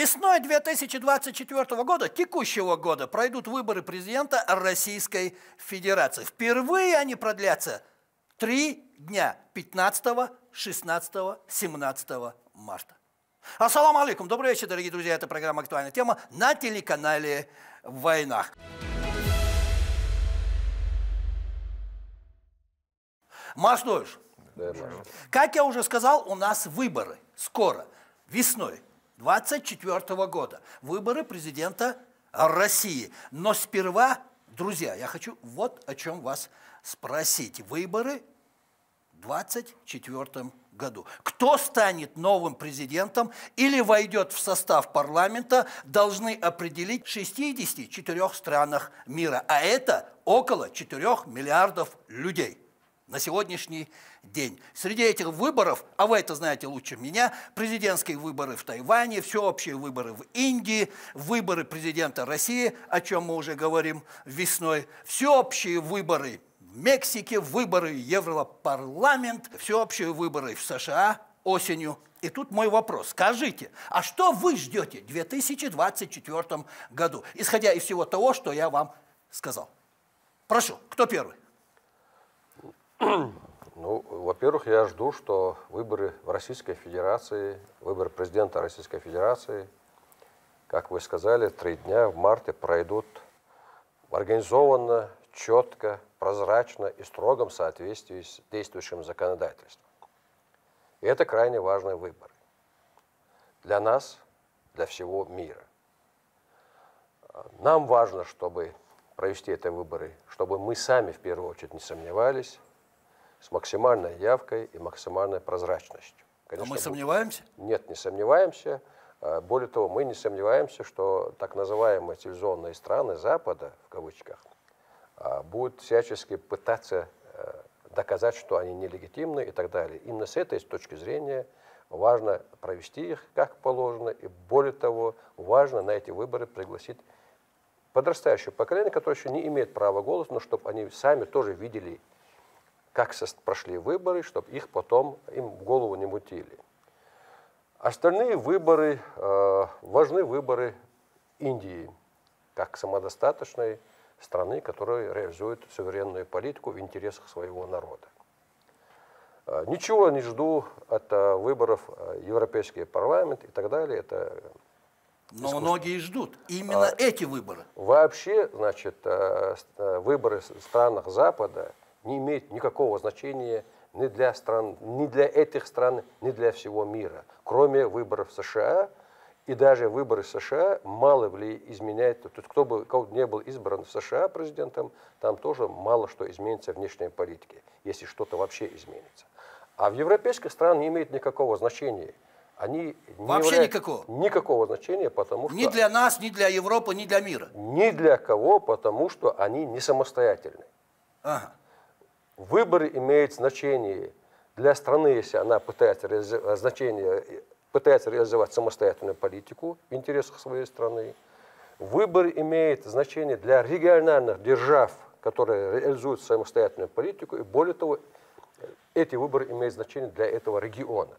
Весной 2024 года, текущего года, пройдут выборы президента Российской Федерации. Впервые они продлятся 3 дня, 15, 16, 17 марта. Ассаламу алейкум, добрый вечер, дорогие друзья, это программа «Актуальная тема» на телеканале «Война». Маслович, как я уже сказал, у нас выборы скоро, весной 2024 года. Выборы президента России. Но сперва, друзья, я хочу вот о чем вас спросить. Выборы в 2024 году. Кто станет новым президентом или войдет в состав парламента, должны определить в 64 странах мира. А это около 4 миллиардов людей на сегодняшний день. Среди этих выборов, а вы это знаете лучше меня, президентские выборы в Тайване, всеобщие выборы в Индии, выборы президента России, о чем мы уже говорим весной, всеобщие выборы в Мексике, выборы в Европарламент, всеобщие выборы в США осенью. И тут мой вопрос. Скажите, а что вы ждете в 2024 году, исходя из всего того, что я вам сказал? Прошу, кто первый? Ну, во-первых, я жду, что выборы в Российской Федерации, выборы президента Российской Федерации, как вы сказали, 3 дня в марте пройдут организованно, четко, прозрачно и строгом соответствии с действующим законодательством. И это крайне важный выбор для нас, для всего мира. Нам важно, чтобы провести эти выборы, чтобы мы сами в первую очередь не сомневались, с максимальной явкой и максимальной прозрачностью. Конечно, но мы сомневаемся? Нет, не сомневаемся. Более того, мы не сомневаемся, что так называемые цивилизованные страны Запада, в кавычках, будут всячески пытаться доказать, что они нелегитимны и так далее. Именно с этой точки зрения важно провести их как положено, и более того, важно на эти выборы пригласить подрастающее поколение, которое еще не имеет права голоса, но чтобы они сами тоже видели, как прошли выборы, чтобы их потом им в голову не мутили. Остальные выборы, важны выборы Индии, как самодостаточной страны, которая реализует суверенную политику в интересах своего народа. Ничего не жду от выборов в Европейский парламент и так далее. Это но многие ждут именно эти выборы. Вообще, значит, выборы в странах Запада не имеет никакого значения ни для этих стран, ни для всего мира. Кроме выборов в США, и даже выборы в США мало ли изменяет. Кто бы не был избран в США президентом, там тоже мало что изменится в внешней политике, если что-то вообще изменится. А в европейских странах не имеет никакого значения. Они вообще никакого? Никакого значения, потому что... Ни для нас, ни для Европы, ни для мира? Ни для кого, потому что они не самостоятельны. Ага. Выборы имеют значение для страны, если она пытается реализовать самостоятельную политику в интересах своей страны. Выборы имеют значение для региональных держав, которые реализуют самостоятельную политику. И более того, эти выборы имеют значение для этого региона.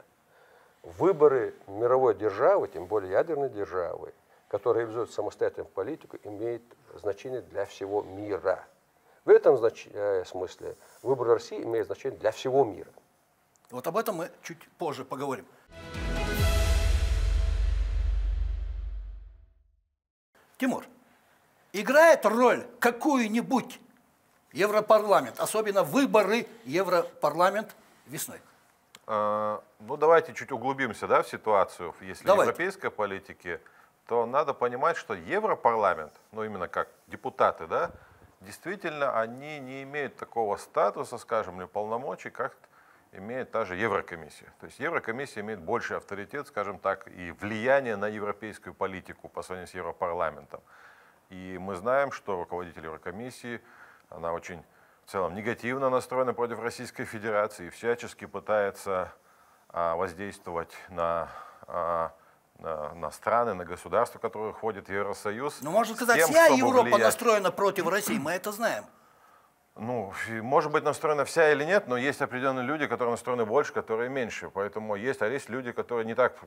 Выборы мировой державы, тем более ядерной державы, которая реализует самостоятельную политику, имеют значение для всего мира. В этом смысле выбор России имеет значение для всего мира. Вот об этом мы чуть позже поговорим. Тимур, играет роль какую-нибудь Европарламент, особенно выборы Европарламент весной? Ну, давайте чуть углубимся, да, в ситуацию. Если в европейской политике, то надо понимать, что Европарламент, ну, именно как депутаты, да, действительно, они не имеют такого статуса, скажем, или полномочий, как имеет та же Еврокомиссия. То есть Еврокомиссия имеет больший авторитет, скажем так, и влияние на европейскую политику по сравнению с Европарламентом. И мы знаем, что руководитель Еврокомиссии, она очень в целом негативно настроена против Российской Федерации и всячески пытается воздействовать на страны, на государства, которые входят в Евросоюз. Ну, можно сказать, вся Европа настроена против России, мы это знаем. Ну, может быть настроена вся или нет, но есть определенные люди, которые настроены больше, которые меньше. Поэтому есть люди, которые не так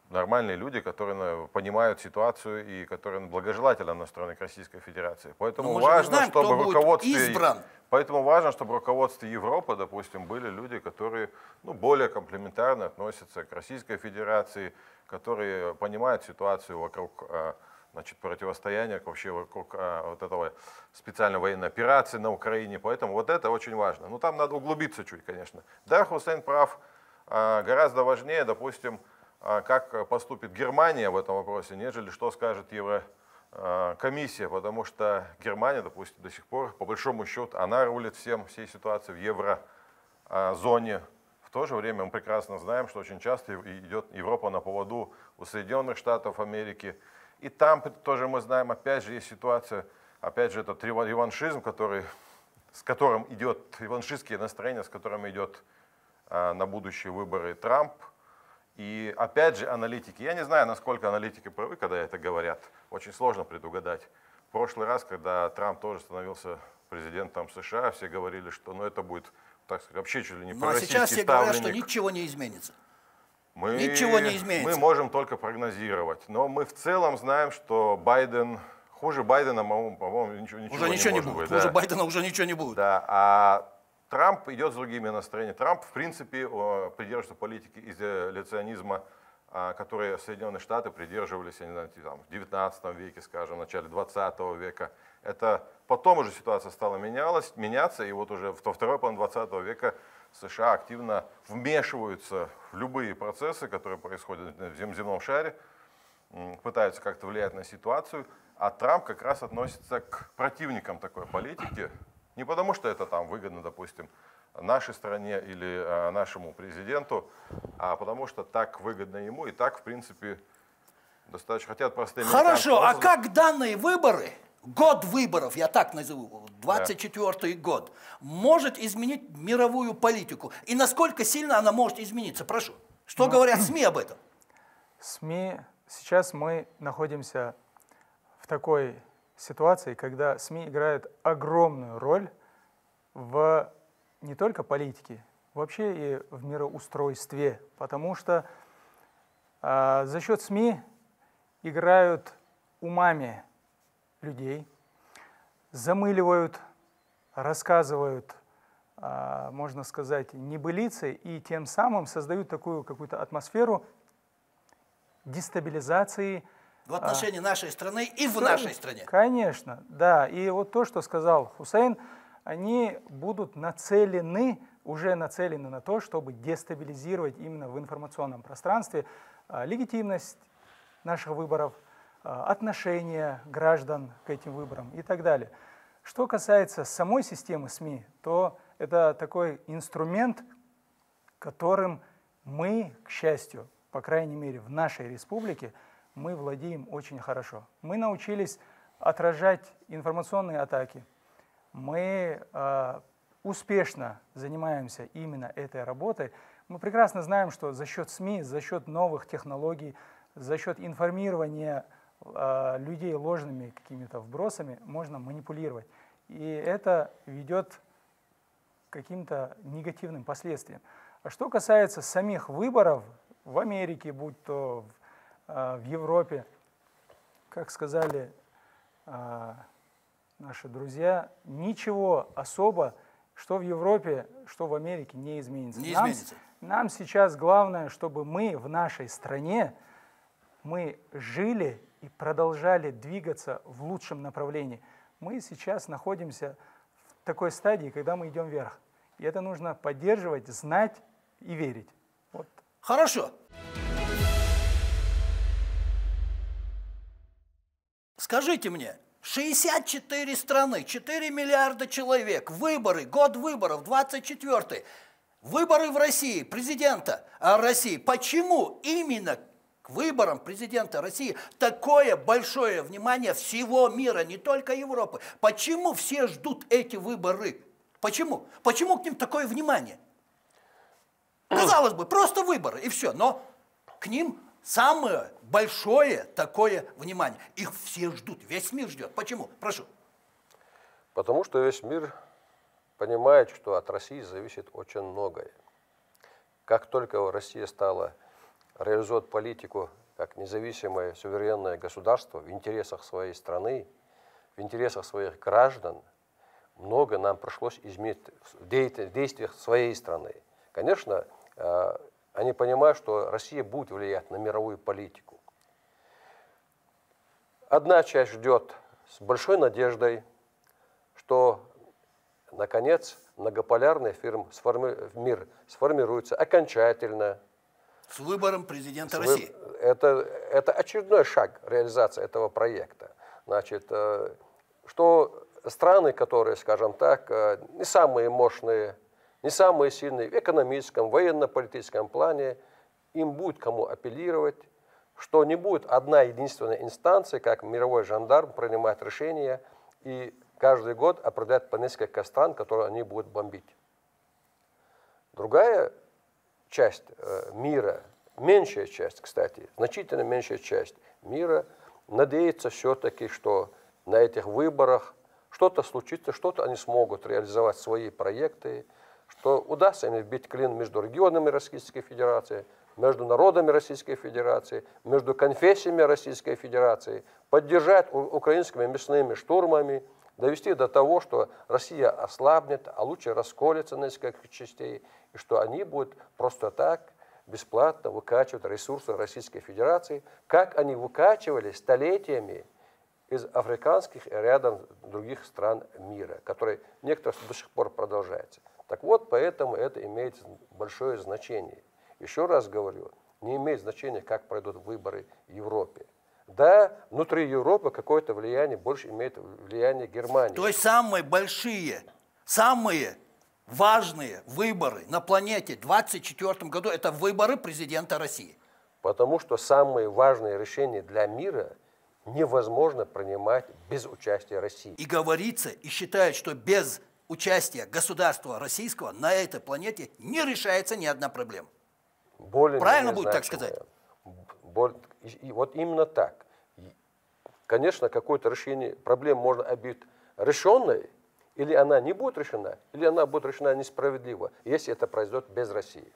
нормальные люди, которые понимают ситуацию и которые благожелательно настроены к Российской Федерации. Поэтому важно, чтобы в руководстве Европы, допустим, были люди, которые более комплементарно относятся к Российской Федерации, которые понимают ситуацию вокруг противостояния вообще вокруг вот этого специальной военной операции на Украине. Поэтому вот это очень важно. Ну, там надо углубиться чуть, конечно. Да, Хусейн прав. Гораздо важнее, допустим, как поступит Германия в этом вопросе, нежели что скажет Еврокомиссия, потому что Германия, допустим, до сих пор, по большому счету, она рулит всей ситуацией в еврозоне. В то же время мы прекрасно знаем, что очень часто идет Европа на поводу у Соединенных Штатов Америки. И там тоже мы знаем, опять же, есть ситуация, опять же, этот реваншизм, с которым идет, реваншистские настроения, с которыми идет на будущие выборы Трамп. И опять же, аналитики, я не знаю, насколько аналитики правы, когда это говорят, очень сложно предугадать. В прошлый раз, когда Трамп тоже становился президентом США, все говорили, что это будет, так сказать, вообще чуть ли не пророссийский ставленник. А сейчас все говорят, что ничего не изменится. Ничего не изменится. Мы можем только прогнозировать. Но мы в целом знаем, что Байден, хуже Байдена, по-моему, ничего не может быть. Хуже Байдена уже ничего не будет. Да, а Трамп идет с другими настроениями. Трамп, в принципе, придерживается политики изоляционизма, которые Соединенные Штаты придерживались, я не знаю, в 19 веке, скажем, в начале 20 века. Это потом уже ситуация стала меняться, и вот уже во второй половине 20 века США активно вмешиваются в любые процессы, которые происходят в земном шаре, пытаются как-то влиять на ситуацию, а Трамп как раз относится к противникам такой политики, не потому что это там выгодно, допустим, нашей стране или нашему президенту, а потому что так выгодно ему и так, в принципе, достаточно хотят простые американцы. Хорошо, а как данные выборы, год выборов, я так назову, 24-й год, может изменить мировую политику? И насколько сильно она может измениться? Прошу. Что говорят СМИ об этом? СМИ, сейчас мы находимся в такой ситуации, когда СМИ играют огромную роль в не только политике, вообще и в мироустройстве, потому что за счет СМИ играют умами людей, замыливают, рассказывают, можно сказать, небылицы, и тем самым создают такую какую-то атмосферу дестабилизации в отношении нашей страны и в нашей стране. Конечно, да. И вот то, что сказал Хусейн, они будут уже нацелены на то, чтобы дестабилизировать именно в информационном пространстве легитимность наших выборов, отношение граждан к этим выборам и так далее. Что касается самой системы СМИ, то это такой инструмент, которым мы, к счастью, по крайней мере в нашей республике, мы владеем очень хорошо. Мы научились отражать информационные атаки. Мы успешно занимаемся именно этой работой. Мы прекрасно знаем, что за счет СМИ, за счет новых технологий, за счет информирования людей ложными какими-то вбросами можно манипулировать. И это ведет к каким-то негативным последствиям. А что касается самих выборов в Америке, будь то в Европе, как сказали наши друзья, ничего особо, что в Европе, что в Америке, не изменится. Не изменится. Нам сейчас главное, чтобы мы в нашей стране, мы жили и продолжали двигаться в лучшем направлении. Мы сейчас находимся в такой стадии, когда мы идем вверх. И это нужно поддерживать, знать и верить. Вот. Хорошо. Скажите мне, 64 страны, 4 миллиарда человек, выборы, год выборов, 24-й, выборы в России, президента России. Почему именно к выборам президента России такое большое внимание всего мира, не только Европы? Почему все ждут эти выборы? Почему? Почему к ним такое внимание? Казалось бы, просто выборы и все, но к ним самое большое такое внимание. Их все ждут, весь мир ждет. Почему? Прошу. Потому что весь мир понимает, что от России зависит очень многое. Как только Россия стала реализовать политику как независимое суверенное государство в интересах своей страны, в интересах своих граждан, много нам пришлось изменить в действиях своей страны. Конечно, они понимают, что Россия будет влиять на мировую политику. Одна часть ждет с большой надеждой, что, наконец, многополярный мир сформируется окончательно. С выбором президента России. Это очередной шаг реализации этого проекта. Значит, что страны, которые, скажем так, не самые мощные, не самые сильные в экономическом, военно-политическом плане, им будет кому апеллировать, что не будет одна единственная инстанция, как мировой жандарм, принимать решения и каждый год определять по несколько стран, которые они будут бомбить. Другая часть мира, меньшая часть, кстати, значительно меньшая часть мира, надеется все-таки, что на этих выборах что-то случится, что-то они смогут реализовать свои проекты, что удастся им вбить клин между регионами Российской Федерации, между народами Российской Федерации, между конфессиями Российской Федерации, поддержать украинскими мясными штурмами, довести до того, что Россия ослабнет, а лучше расколется на несколько частей, и что они будут просто так бесплатно выкачивать ресурсы Российской Федерации, как они выкачивали столетиями из африканских и рядом других стран мира, которые некоторые до сих пор продолжаются. Так вот, поэтому это имеет большое значение. Еще раз говорю, не имеет значения, как пройдут выборы в Европе. Да, внутри Европы какое-то влияние больше имеет влияние Германии. То есть самые большие, самые важные выборы на планете в 2024 году – это выборы президента России. Потому что самые важные решения для мира невозможно принимать без участия России. И говорится, и считают, что без участия государства российского на этой планете не решается ни одна проблема. Правильно будет так сказать? И вот именно так. Конечно, какое-то решение проблем можно объявить решенной, или она не будет решена, или она будет решена несправедливо, если это произойдет без России.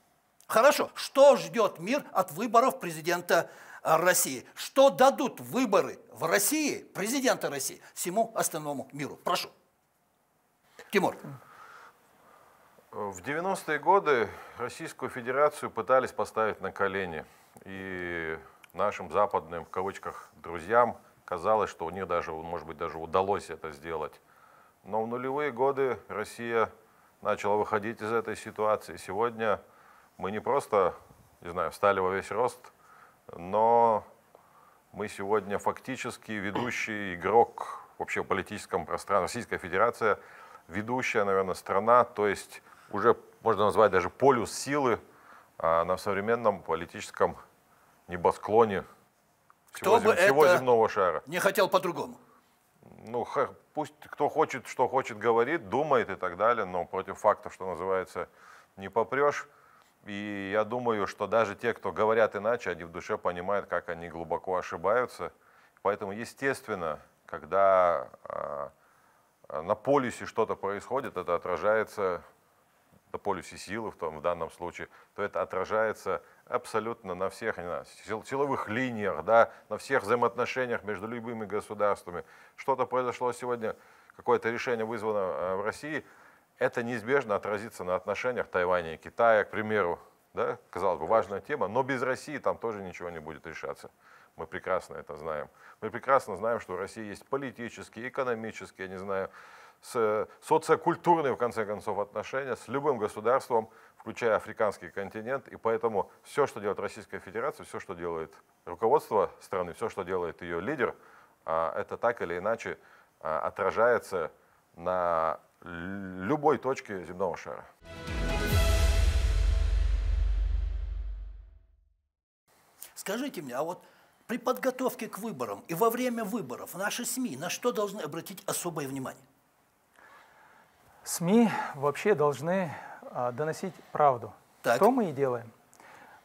Хорошо. Что ждет мир от выборов президента России? Что дадут выборы в России, президента России, всему остальному миру? Прошу. Тимур. В 90-е годы Российскую Федерацию пытались поставить на колени. И нашим западным, в кавычках, друзьям казалось, что у них даже, может быть, даже удалось это сделать. Но в нулевые годы Россия начала выходить из этой ситуации. Сегодня мы не просто, не знаю, встали во весь рост, но мы сегодня фактически ведущий игрок вообще в политическом пространстве. Российская Федерация ведущая, наверное, страна, то есть уже можно назвать даже полюс силы на современном политическом небосклоне всего земного шара. Не хотел по-другому. Ну, пусть кто хочет, что хочет, говорит, думает и так далее, но против фактов, что называется, не попрешь. И я думаю, что даже те, кто говорят иначе, они в душе понимают, как они глубоко ошибаются. Поэтому, естественно, когда на полюсе что-то происходит, это отражается, на полюсе силы в данном случае, то это отражается абсолютно на всех, не знаю, силовых линиях, да, на всех взаимоотношениях между любыми государствами. Что-то произошло сегодня, какое-то решение вызвано в России, это неизбежно отразится на отношениях Тайваня и Китая, к примеру. Да? Казалось бы, важная тема, но без России там тоже ничего не будет решаться. Мы прекрасно это знаем. Мы прекрасно знаем, что у России есть политические, экономические, я не знаю, социокультурные, в конце концов, отношения с любым государством, включая африканский континент. И поэтому все, что делает Российская Федерация, все, что делает руководство страны, все, что делает ее лидер, это так или иначе отражается на любой точке земного шара. Скажите мне, а вот при подготовке к выборам и во время выборов наши СМИ на что должны обратить особое внимание? СМИ вообще должны доносить правду. Так. Что мы и делаем?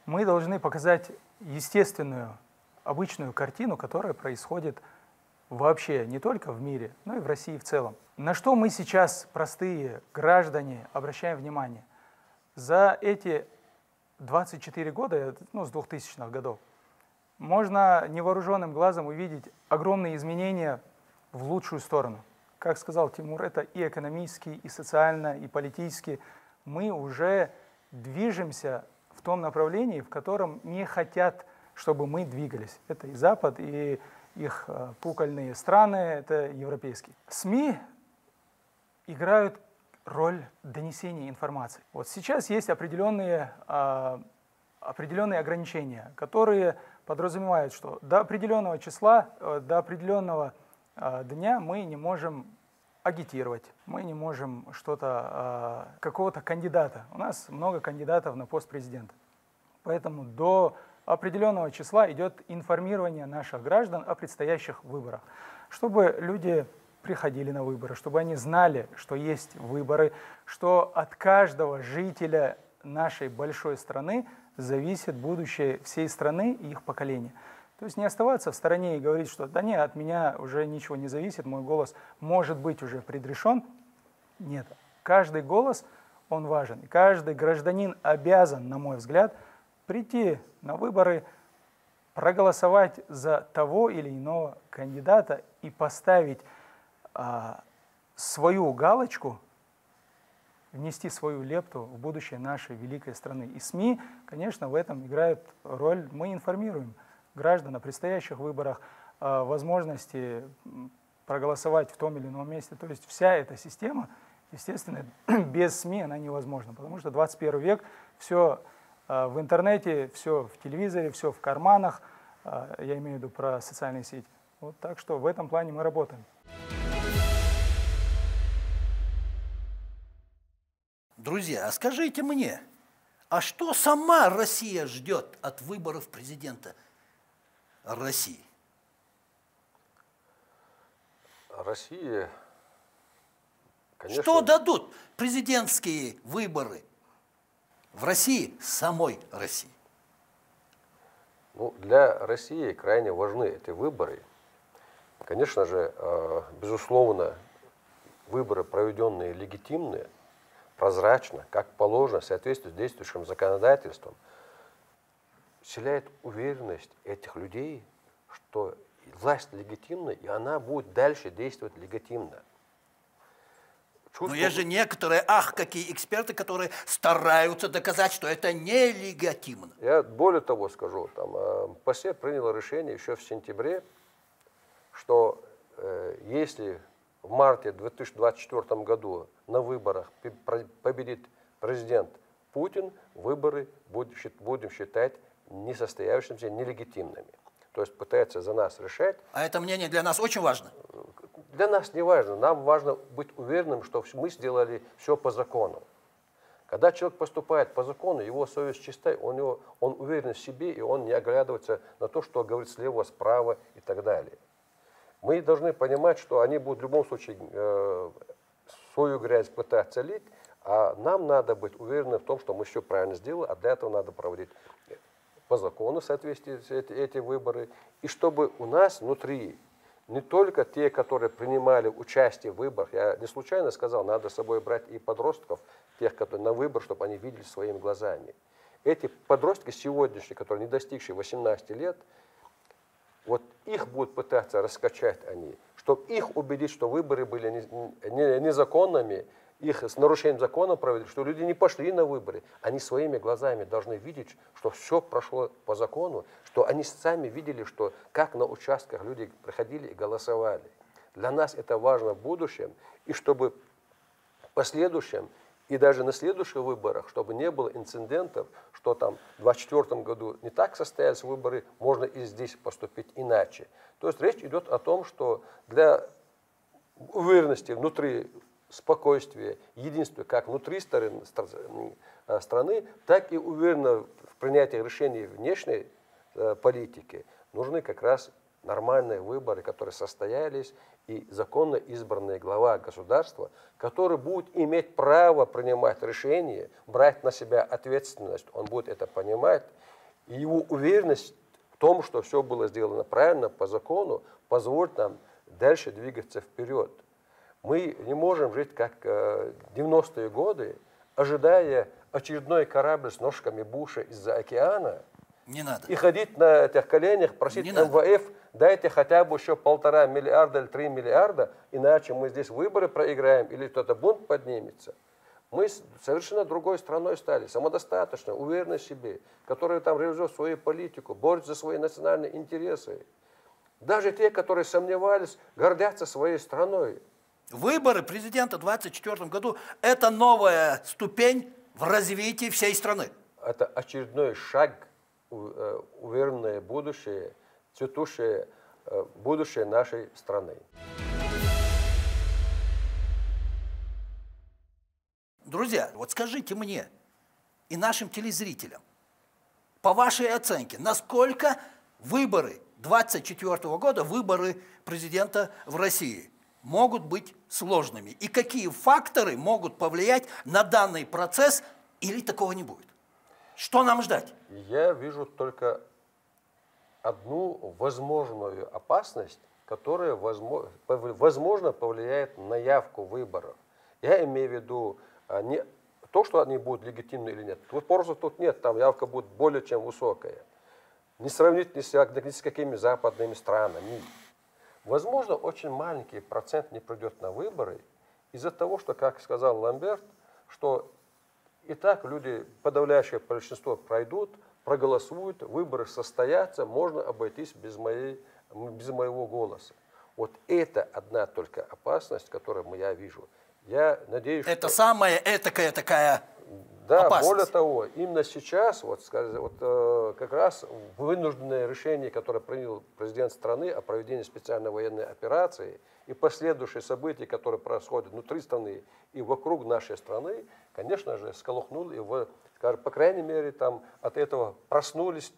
Мы должны показать естественную, обычную картину, которая происходит вообще не только в мире, но и в России в целом. На что мы сейчас, простые граждане, обращаем внимание? За эти 24 года, с 2000-х годов, можно невооруженным глазом увидеть огромные изменения в лучшую сторону. Как сказал Тимур, это и экономически, и социально, и политически. Мы уже движемся в том направлении, в котором не хотят, чтобы мы двигались. Это и Запад, и их пукольные страны, это европейские. СМИ играют роль донесения информации. Вот сейчас есть определенные ограничения, которые подразумевают, что до определенного числа, до определенного дня мы не можем агитировать, мы не можем какого-то кандидата. У нас много кандидатов на пост президента. Поэтому до определенного числа идет информирование наших граждан о предстоящих выборах, чтобы люди приходили на выборы, чтобы они знали, что есть выборы, что от каждого жителя нашей большой страны зависит будущее всей страны и их поколения. То есть не оставаться в стороне и говорить, что да нет, от меня уже ничего не зависит, мой голос может быть уже предрешен. Нет, каждый голос, он важен. И каждый гражданин обязан, на мой взгляд, прийти на выборы, проголосовать за того или иного кандидата и поставить свою галочку, внести свою лепту в будущее нашей великой страны. И СМИ, конечно, в этом играют роль. Мы информируем граждан о предстоящих выборах, о возможности проголосовать в том или ином месте. То есть вся эта система, естественно, без СМИ она невозможна, потому что 21 век, все в интернете, все в телевизоре, все в карманах, я имею в виду про социальные сети. Вот так что в этом плане мы работаем. Друзья, а скажите мне, а что сама Россия ждет от выборов президента России? Россия, конечно... Что дадут президентские выборы в России, самой России? Ну, для России крайне важны эти выборы. Конечно же, безусловно, выборы, проведенные легитимные, прозрачно, как положено, в соответствии с действующим законодательством, вселяет уверенность этих людей, что власть легитимна, и она будет дальше действовать легитимно. Но есть же некоторые, какие эксперты, которые стараются доказать, что это нелегитимно. Я более того скажу, ПАСЕ приняло решение еще в сентябре, что если в марте 2024 году на выборах победит президент Путин, выборы будем считать несостоявшимися, нелегитимными. То есть пытается за нас решать. А это мнение для нас очень важно? Для нас не важно. Нам важно быть уверенным, что мы сделали все по закону. Когда человек поступает по закону, его совесть чистая, он уверен в себе, и он не оглядывается на то, что говорит слева, справа и так далее. Мы должны понимать, что они будут в любом случае свою грязь пытаться лить, а нам надо быть уверенным в том, что мы все правильно сделали, а для этого надо проводить по закону в соответствии с эти выборы. И чтобы у нас внутри не только те, которые принимали участие в выборах, я не случайно сказал, надо с собой брать и подростков, тех, которые на выбор, чтобы они видели своими глазами. Эти подростки сегодняшние, которые не достигшие 18 лет, вот их будут пытаться раскачать они, чтобы их убедить, что выборы были незаконными, их с нарушением закона провели, что люди не пошли на выборы. Они своими глазами должны видеть, что все прошло по закону, что они сами видели, что как на участках люди приходили и голосовали. Для нас это важно в будущем, и чтобы в последующем и даже на следующих выборах, чтобы не было инцидентов, что там в 2024 году не так состоялись выборы, можно и здесь поступить иначе. То есть речь идет о том, что для уверенности внутри спокойствия, единства как внутри страны, так и уверенно в принятии решений внешней политики нужны как раз нормальные выборы, которые состоялись, и законно избранный глава государства, который будет иметь право принимать решения, брать на себя ответственность, он будет это понимать, и его уверенность в том, что все было сделано правильно, по закону, позволит нам дальше двигаться вперед. Мы не можем жить как 90-е годы, ожидая очередной корабль с ножками Буша из-за океана. Не надо. И ходить на этих коленях, просить МВФ, дайте хотя бы еще 1,5 миллиарда или 3 миллиарда, иначе мы здесь выборы проиграем или кто-то бунт поднимется. Мы совершенно другой страной стали, самодостаточной, уверенной в себе, которая там реализует свою политику, борется за свои национальные интересы. Даже те, которые сомневались, гордятся своей страной. Выборы президента в 2024 году – это новая ступень в развитии всей страны. Это очередной шаг в уверенное будущее, цветущее будущее нашей страны. Друзья, вот скажите мне и нашим телезрителям, по вашей оценке, насколько выборы 2024 года, выборы президента в России, могут быть сложными? И какие факторы могут повлиять на данный процесс, или такого не будет? Что нам ждать? Я вижу только одну возможную опасность, которая, возможно, повлияет на явку выборов. Я имею в виду не то, что они будут легитимны или нет. Вопросов тут нет, там явка будет более чем высокая. Не сравнить ни с какими западными странами. Возможно, очень маленький процент не придет на выборы из-за того, что, как сказал Ламберт, что и так люди, подавляющее большинство пройдут, проголосуют, выборы состоятся, можно обойтись без моего голоса. Вот это одна только опасность, которую я вижу. Я надеюсь, это самая этакая такая да, опасность. Более того, именно сейчас, как раз вынужденное решение, которое принял президент страны о проведении специальной военной операции и последующие события, которые происходят внутри страны и вокруг нашей страны, конечно же, сколыхнул и, по крайней мере, там от этого проснулись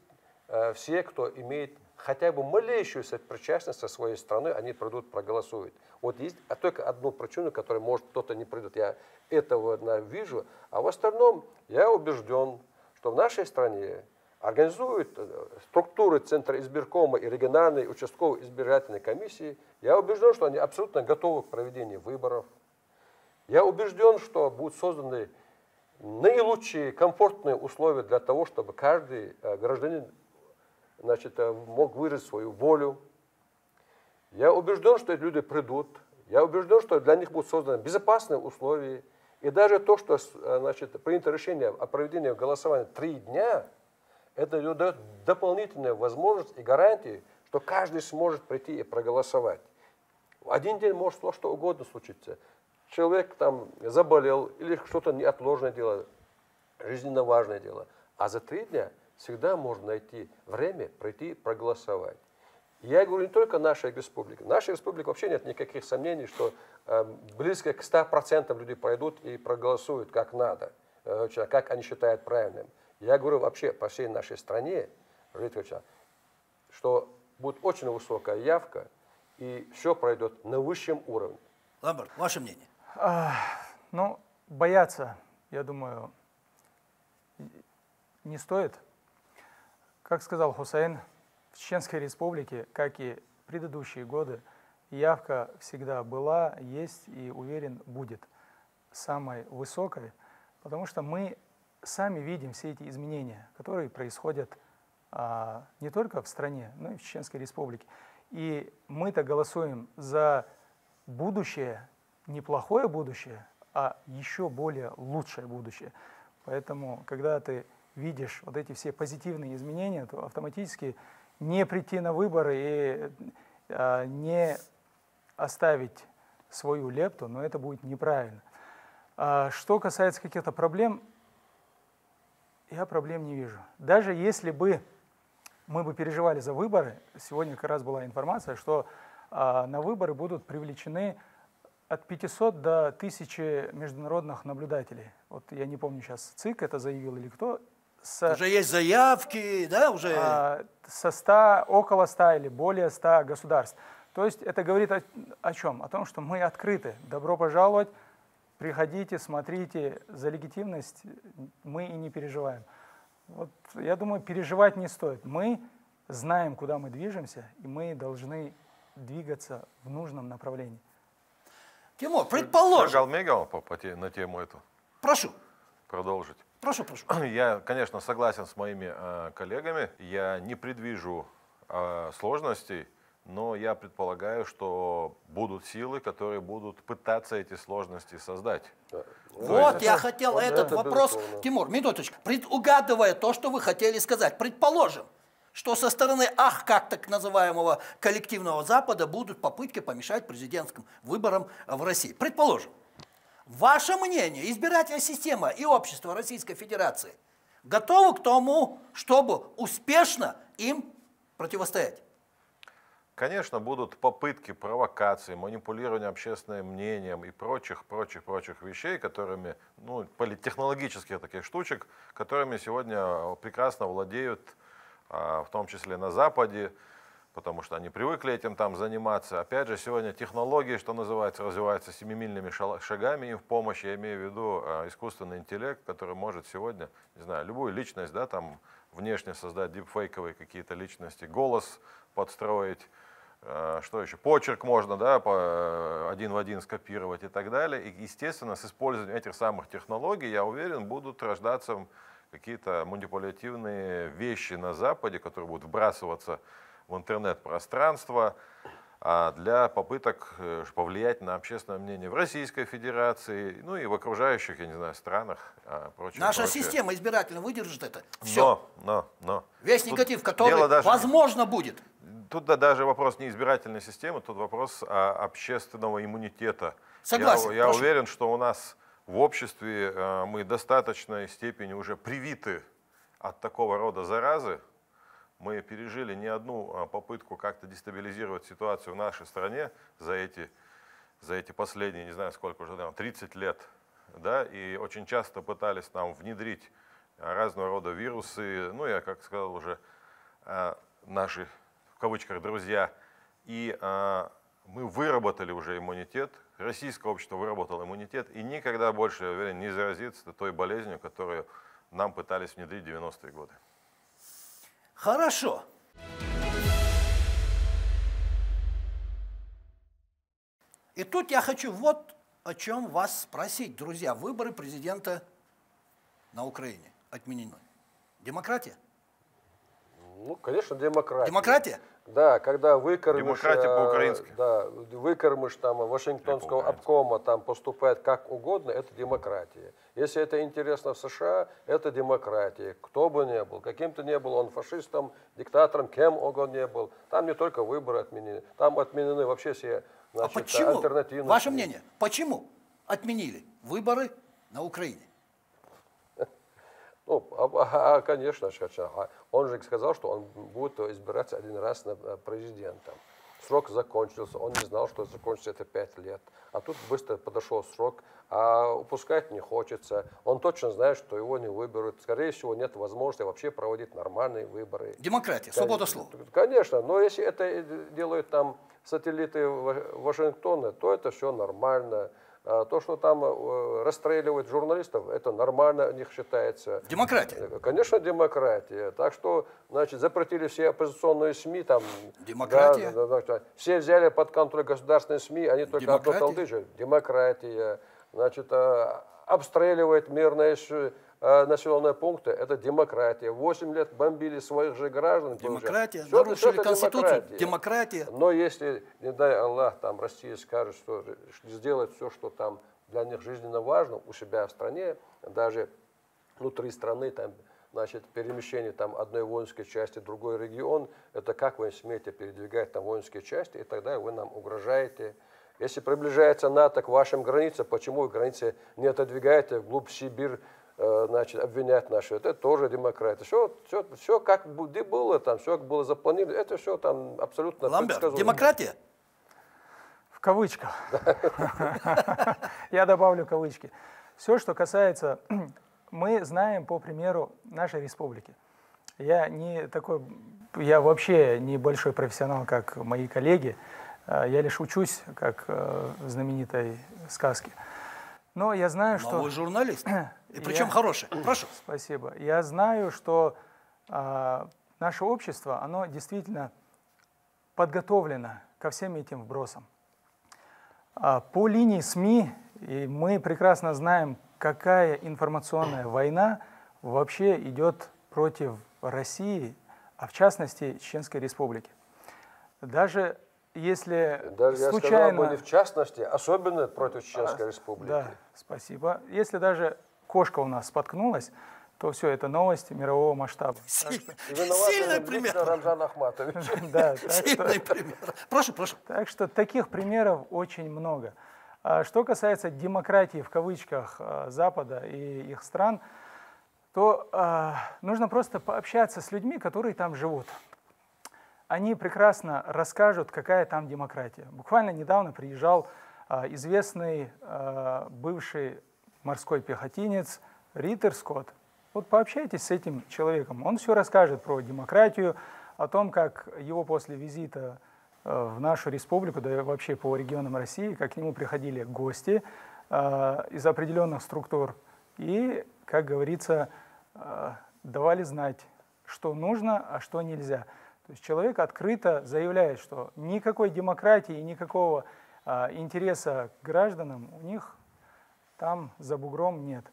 все, кто имеет хотя бы малейшую сопричастность со своей страной, они придут, проголосуют. Вот есть только одну причину, которой, может, кто-то не придет. Я этого вижу. А в остальном я убежден, что в нашей стране организуют структуры Центра избиркома и региональной участковой избирательной комиссии. Я убежден, что они абсолютно готовы к проведению выборов. Я убежден, что будут созданы наилучшие комфортные условия для того, чтобы каждый гражданин мог выразить свою волю. Я убежден, что эти люди придут. Я убежден, что для них будут созданы безопасные условия. И даже то, что принято решение о проведении голосования 3 дня, это дает дополнительную возможность и гарантии, что каждый сможет прийти и проголосовать. В один день может что угодно случиться. Человек там заболел или что-то неотложное дело, жизненно важное дело. А за 3 дня всегда можно найти время прийти проголосовать. Я говорю не только нашей республике. В нашей республике вообще нет никаких сомнений, что близко к 100% людей пройдут и проголосуют как надо, как они считают правильным. Я говорю вообще по всей нашей стране, что будет очень высокая явка и все пройдет на высшем уровне. Ламберт, ваше мнение? Ну, бояться, я думаю, не стоит. Как сказал Хусейн, в Чеченской Республике, как и предыдущие годы, явка всегда была, есть и, уверен, будет самой высокой, потому что мы сами видим все эти изменения, которые происходят не только в стране, но и в Чеченской Республике. И мы-то голосуем за будущее, не плохое будущее, а еще более лучшее будущее. Поэтому, когда ты видишь вот эти все позитивные изменения, то автоматически не прийти на выборы и не оставить свою лепту, но это будет неправильно. Что касается каких-то проблем, я проблем не вижу. Даже если бы мы бы переживали за выборы, сегодня как раз была информация, что на выборы будут привлечены от 500 до 1000 международных наблюдателей. Вот я не помню сейчас, ЦИК это заявил или кто. Уже есть заявки, да, уже? Около 100 или более 100 государств. То есть это говорит о чем? О том, что мы открыты. Добро пожаловать, приходите, смотрите. За легитимность мы и не переживаем. Вот, я думаю, переживать не стоит. Мы знаем, куда мы движемся, и мы должны двигаться в нужном направлении. Тимур, предположим. На тему эту. Прошу. Продолжить. Прошу. Я, конечно, согласен с моими коллегами. Я не предвижу сложностей, но я предполагаю, что будут силы, которые будут пытаться эти сложности создать. Вот, я хотел этот вопрос, безусловно. Тимур, минуточку, предугадывая то, что вы хотели сказать, предположим, что со стороны как так называемого коллективного Запада будут попытки помешать президентским выборам в России. Предположим. Ваше мнение, избирательная система и общество Российской Федерации готовы к тому, чтобы успешно им противостоять? Конечно, будут попытки провокации, манипулирования общественным мнением и прочих вещей, которыми, политтехнологических таких штучек, которыми сегодня прекрасно владеют, в том числе на Западе, потому что они привыкли этим там заниматься. Опять же, сегодня технологии, что называется, развиваются семимильными шагами им в помощь. Я имею в виду искусственный интеллект, который может сегодня, не знаю, любую личность, да, там внешне создать дипфейковые какие-то личности, голос подстроить, что еще, почерк можно, да, один в один скопировать и так далее. И, естественно, с использованием этих самых технологий, я уверен, будут рождаться какие-то манипулятивные вещи на Западе, которые будут вбрасываться в интернет-пространство для попыток повлиять на общественное мнение в Российской Федерации, и в окружающих, я не знаю, странах. Наша система избирательная выдержит это? Все. Но. Весь негатив, который, возможно, будет. Тут даже вопрос не избирательной системы, тут вопрос общественного иммунитета. Согласен. Я уверен, что у нас в обществе мы в достаточной степени уже привиты от такого рода заразы. Мы пережили не одну попытку как-то дестабилизировать ситуацию в нашей стране за эти последние, не знаю сколько уже, 30 лет. Да, и очень часто пытались нам внедрить разного рода вирусы, я, как сказал уже, наши, в кавычках, друзья. И мы выработали уже иммунитет, российское общество выработало иммунитет, и никогда больше, я уверен, не заразится той болезнью, которую нам пытались внедрить в 90-е годы. Хорошо. И тут я хочу вот о чем вас спросить, друзья. Выборы президента на Украине отменены. Демократия? Конечно, демократия. Демократия? Да, когда выкормыш, демократия по-украински. Да, выкормыш там Вашингтонского обкома там поступает как угодно, это демократия. Если это интересно в США, это демократия. Кто бы ни был, каким-то не был, он фашистом, диктатором, кем он не был. Там не только выборы отменены, там отменены вообще все, значит, почему? Альтернативные. Ваше мнение, почему отменили выборы на Украине? Конечно, он же сказал, что он будет избираться один раз на президента. Срок закончился, он не знал, что закончится это 5 лет. А тут быстро подошел срок, а упускать не хочется. Он точно знает, что его не выберут. Скорее всего, нет возможности вообще проводить нормальные выборы. Демократия, свобода слова. Конечно, но если это делают там сателлиты Вашингтона, то это все нормально. То, что там расстреливают журналистов, это нормально у них считается. Демократия. Конечно, демократия. Так что, значит, запретили все оппозиционные СМИ. Там, демократия. Да, все взяли под контроль государственные СМИ, они только одно толдычат. Демократия. Значит, обстреливает мирные населенные пункты, это демократия. 8 лет бомбили своих же граждан. Демократия, нарушили Конституцию, демократия. Но если, не дай Аллах, там Россия скажет, что сделает все, что там для них жизненно важно у себя в стране, даже внутри страны, там, значит, перемещение там, одной воинской части в другой регион, это как вы смеете передвигать там воинские части, и тогда вы нам угрожаете. Если приближается НАТО к вашим границам, почему вы границы не отодвигаете вглубь Сибирь, значит, обвинять наши, это тоже демократия. Все как было там, все как было запланировано, это все там абсолютно предсказуемо. Демократия? В кавычках. Я добавлю кавычки. Все, что касается, мы знаем по примеру нашей республики. Я вообще не большой профессионал, как мои коллеги. Я лишь учусь, как в знаменитой сказке. Но я знаю, что... вы журналист, и причем хороший. Прошу. Спасибо. Я знаю, что наше общество, оно действительно подготовлено ко всем этим вбросам. По линии СМИ и мы прекрасно знаем, какая информационная война вообще идет против России, а в частности Чеченской Республики. Даже если случайно... Я сказал бы, в частности, особенно против Чеченской Республики. Да, спасибо. Если даже кошка у нас споткнулась, то все, это новость мирового масштаба. Сильный пример. Рамзан Ахматович. Сильный пример. Прошу. Так что таких примеров очень много. Что касается демократии в кавычках Запада и их стран, то нужно просто пообщаться с людьми, которые там живут. Они прекрасно расскажут, какая там демократия. Буквально недавно приезжал известный бывший морской пехотинец Риттер Скотт. Вот пообщайтесь с этим человеком. Он все расскажет про демократию, о том, как его после визита в нашу республику, да и вообще по регионам России, как к нему приходили гости из определенных структур и, как говорится, давали знать, что нужно, а что нельзя. То есть человек открыто заявляет, что никакой демократии и никакого интереса к гражданам у них там за бугром нет.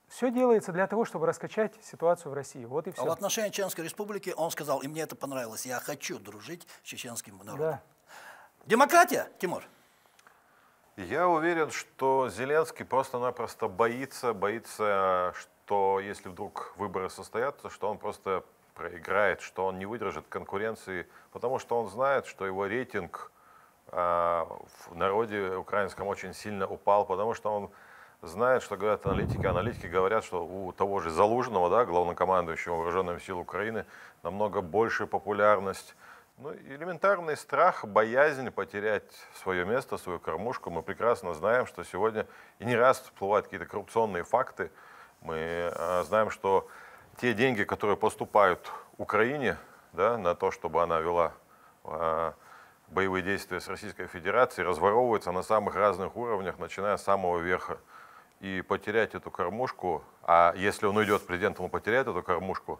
Все делается для того, чтобы раскачать ситуацию в России. Вот и все. А в отношении Чеченской Республики он сказал, и мне это понравилось, я хочу дружить с чеченским народом. Да. Демократия, Тимур? Я уверен, что Зеленский просто-напросто боится, что если вдруг выборы состоятся, что он просто проиграет, что он не выдержит конкуренции, потому что он знает, что его рейтинг в народе украинском очень сильно упал, потому что он знает, что говорят аналитики. Аналитики говорят, что у того же Залужного, да, главнокомандующего Вооруженными силами Украины, намного большая популярность. Ну, элементарный страх, боязнь потерять свое место, свою кормушку. Мы прекрасно знаем, что сегодня и не раз всплывают какие-то коррупционные факты. Мы знаем, что те деньги, которые поступают Украине, да, на то, чтобы она вела боевые действия с Российской Федерацией, разворовываются на самых разных уровнях, начиная с самого верха. И потерять эту кормушку, а если он уйдет президентом, он потеряет эту кормушку,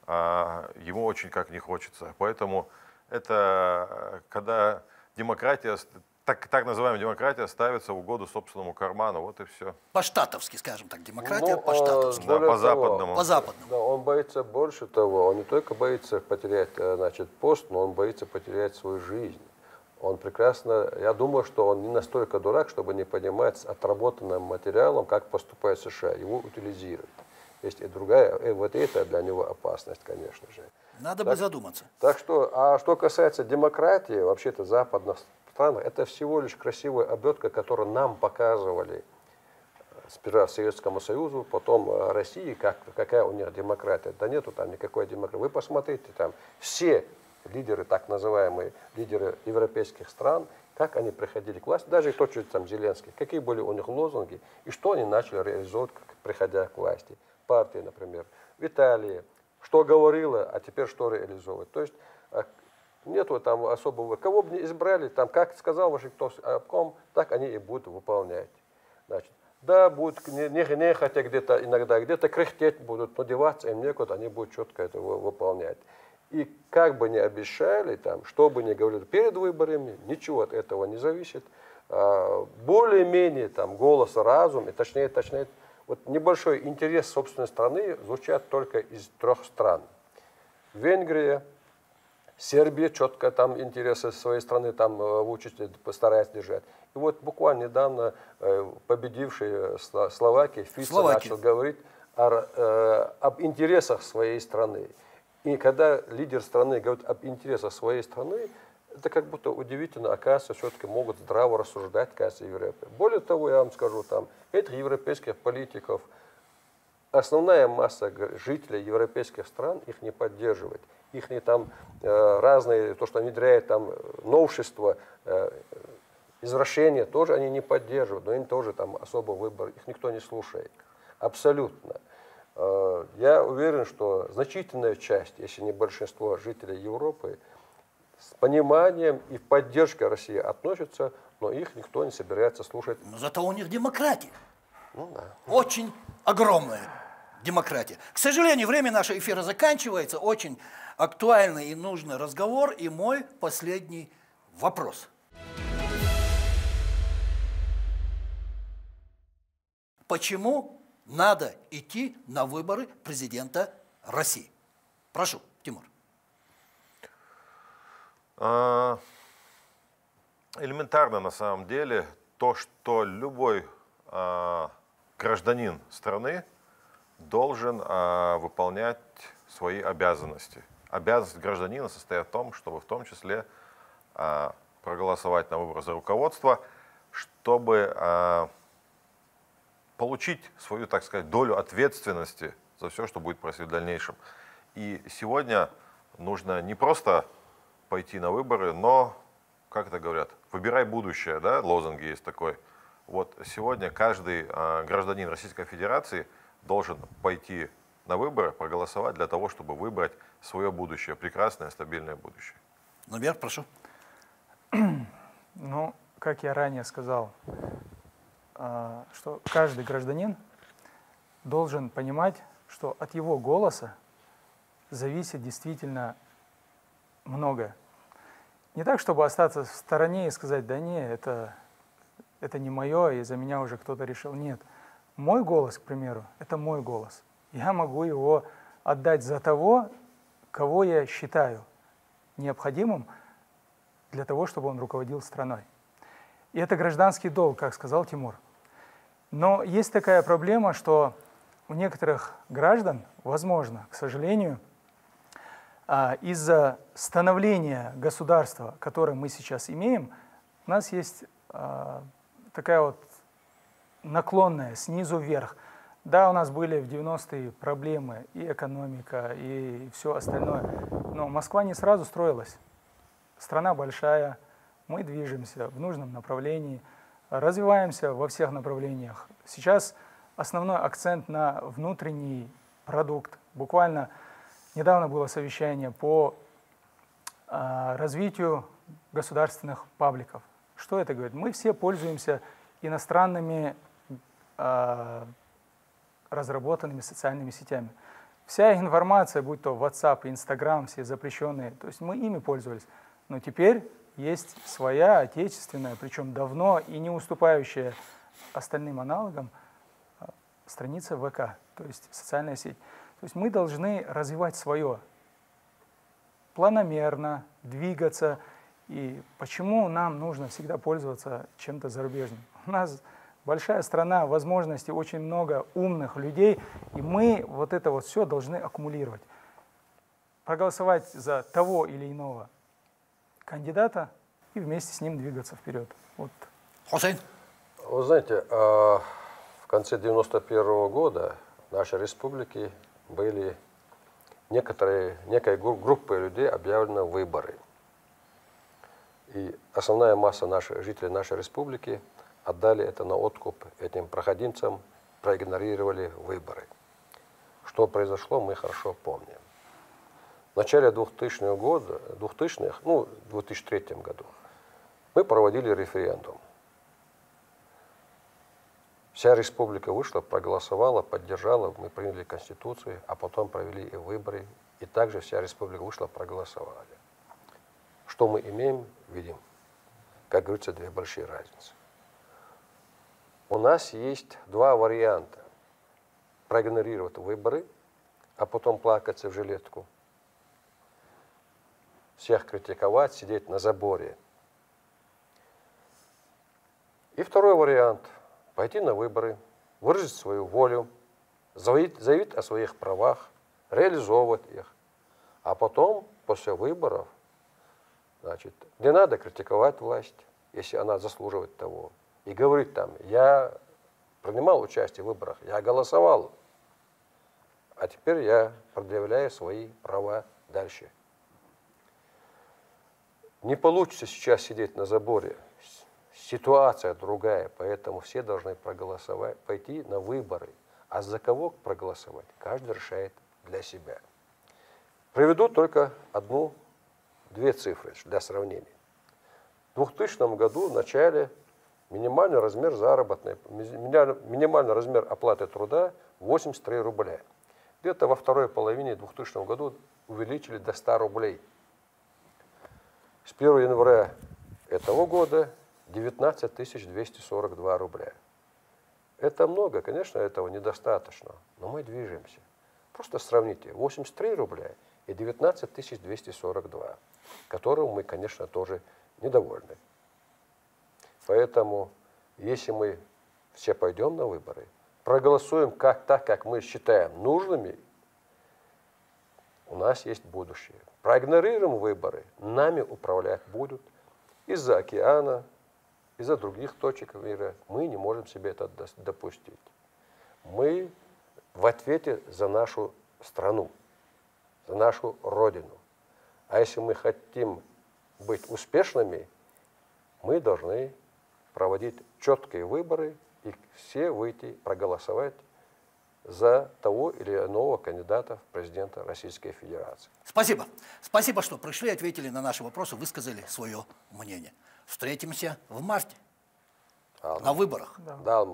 ему очень как не хочется. Поэтому это когда демократия, так называемая демократия, ставится в угоду собственному карману, вот и все. По-штатовски, скажем так, демократия по-штатовски. Да, по-западному. По-западному. Да, он боится больше того, он не только боится потерять, значит, пост, но он боится потерять свою жизнь. Он прекрасно, я думаю, что он не настолько дурак, чтобы не понимать с отработанным материалом, как поступает США. Его утилизируют. Есть и другая, и вот это для него опасность, конечно же. Надо бы задуматься. Так что, а что касается демократии, вообще-то западных стран, это всего лишь красивая обертка, которую нам показывали сперва Советскому Союзу, потом России, какая у них демократия. Да нету там никакой демократии. Вы посмотрите, там все лидеры, так называемые лидеры европейских стран, как они приходили к власти, даже тот же там Зеленский, какие были у них лозунги и что они начали реализовывать, приходя к власти. Партии, например, в Италии, что говорила, а теперь что реализовывать. То есть нету там особого, кого бы ни избрали, там, как сказал Вашингтонский обком, так они и будут выполнять. Значит, да, будут нехотя где-то, иногда где-то кряхтеть будут, но деваться им некуда, они будут четко это выполнять. И как бы ни обещали, там, что бы ни говорили перед выборами, ничего от этого не зависит. Более-менее там голос, разум, и точнее, вот небольшой интерес собственной страны звучат только из 3 стран. Венгрия, Сербия четко там интересы своей страны там в участи постарается держать. И вот буквально недавно победивший Словакия, Фица начал говорить об интересах своей страны. И когда лидер страны говорит об интересах своей страны, это как будто удивительно, оказывается, все-таки могут здраво рассуждать, кажется, Европе. Более того, я вам скажу, там, этих европейских политиков, основная масса жителей европейских стран их не поддерживает. Их не там разные, то, что внедряют там новшества, извращения, тоже они не поддерживают, но им тоже там особо выбор, их никто не слушает. Абсолютно. Я уверен, что значительная часть, если не большинство жителей Европы, с пониманием и поддержкой России относятся, но их никто не собирается слушать. Но зато у них демократия. Ну, да. Очень огромная демократия. К сожалению, время нашего эфира заканчивается. Очень актуальный и нужный разговор. И мой последний вопрос. почему надо идти на выборы президента России. Прошу, Тимур. Элементарно на самом деле то, что любой гражданин страны должен выполнять свои обязанности. Обязанность гражданина состоит в том, чтобы в том числе проголосовать на выборы за руководство, чтобы получить свою, так сказать, долю ответственности за все, что будет происходить в дальнейшем. И сегодня нужно не просто пойти на выборы, но, как это говорят, выбирай будущее, да, лозунг есть такой. Вот сегодня каждый гражданин Российской Федерации должен пойти на выборы, проголосовать для того, чтобы выбрать свое будущее, прекрасное, стабильное будущее. Номер, прошу. Ну, как я ранее сказал, что каждый гражданин должен понимать, что от его голоса зависит действительно многое. Не так, чтобы остаться в стороне и сказать, да не, это не мое, и за меня уже кто-то решил. Нет. Мой голос, к примеру, это мой голос. Я могу его отдать за того, кого я считаю необходимым для того, чтобы он руководил страной. И это гражданский долг, как сказал Тимур. Но есть такая проблема, что у некоторых граждан, возможно, к сожалению, из-за становления государства, которое мы сейчас имеем, у нас есть такая вот наклонная снизу вверх. Да, у нас были в 90-е проблемы, и экономика, и все остальное, но Москва не сразу строилась. Страна большая, мы движемся в нужном направлении, развиваемся во всех направлениях. Сейчас основной акцент на внутренний продукт. Буквально недавно было совещание по развитию государственных пабликов. Что это говорит? Мы все пользуемся иностранными разработанными социальными сетями. Вся информация, будь то WhatsApp, Instagram, все запрещенные, то есть мы ими пользовались. Но теперь есть своя, отечественная, причем давно и не уступающая остальным аналогам, страница ВК, то есть социальная сеть. То есть мы должны развивать свое, планомерно двигаться. И почему нам нужно всегда пользоваться чем-то зарубежным? У нас большая страна, возможностей, очень много умных людей, и мы вот это вот все должны аккумулировать. Проголосовать за того или иного кандидата и вместе с ним двигаться вперед. Вот. Хусейн. Вы знаете, в конце 91-го года в нашей республике были некая группа людей объявлены выборы. И основная масса жителей нашей республики отдали это на откуп этим проходимцам, проигнорировали выборы. Что произошло, мы хорошо помним. В начале 2000-х, в 2003 году, мы проводили референдум. Вся республика вышла, проголосовала, поддержала, мы приняли Конституцию, а потом провели и выборы, и также вся республика вышла, проголосовали. Что мы имеем, видим. Как говорится, две большие разницы. У нас есть два варианта. Проигнорировать выборы, а потом плакаться в жилетку. Всех критиковать, сидеть на заборе. И второй вариант. Пойти на выборы, выразить свою волю, заявить о своих правах, реализовывать их. А потом, после выборов, значит, не надо критиковать власть, если она заслуживает того. И говорить там, я принимал участие в выборах, я голосовал, а теперь я предъявляю свои права дальше. Не получится сейчас сидеть на заборе. Ситуация другая, поэтому все должны проголосовать, пойти на выборы. А за кого проголосовать, каждый решает для себя. Приведу только две цифры для сравнения. В 2000 году в начале минимальный размер минимальный размер оплаты труда 83 рубля. Где-то во второй половине 2000 году увеличили до 100 рублей. С 1 января этого года 19 242 рубля. Это много, конечно, этого недостаточно, но мы движемся. Просто сравните, 83 рубля и 19 242, которым мы, конечно, тоже недовольны. Поэтому, если мы все пойдем на выборы, проголосуем так, как мы считаем нужными, у нас есть будущее. Проигнорируем выборы, нами управлять будут из-за океана, из-за других точек мира. Мы не можем себе это допустить. Мы в ответе за нашу страну, за нашу родину. А если мы хотим быть успешными, мы должны проводить четкие выборы и все выйти проголосовать за того или иного кандидата в президента Российской Федерации. Спасибо. Спасибо, что пришли, ответили на наши вопросы, высказали свое мнение. Встретимся в марте на выборах. Да.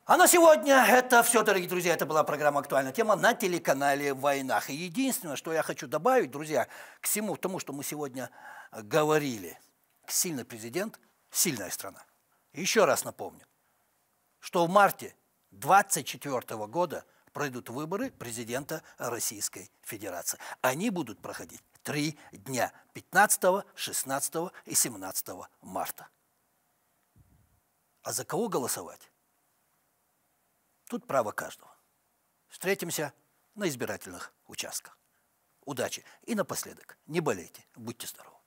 А на сегодня это все, дорогие друзья. Это была программа «Актуальная тема» на телеканале «Войнах». И единственное, что я хочу добавить, друзья, к всему тому, что мы сегодня говорили. Сильный президент, сильная страна. Еще раз напомню, что в марте 2024 года пройдут выборы президента Российской Федерации. Они будут проходить 3 дня – 15, 16 и 17 марта. А за кого голосовать? Тут право каждого. Встретимся на избирательных участках. Удачи. И напоследок, не болейте, будьте здоровы.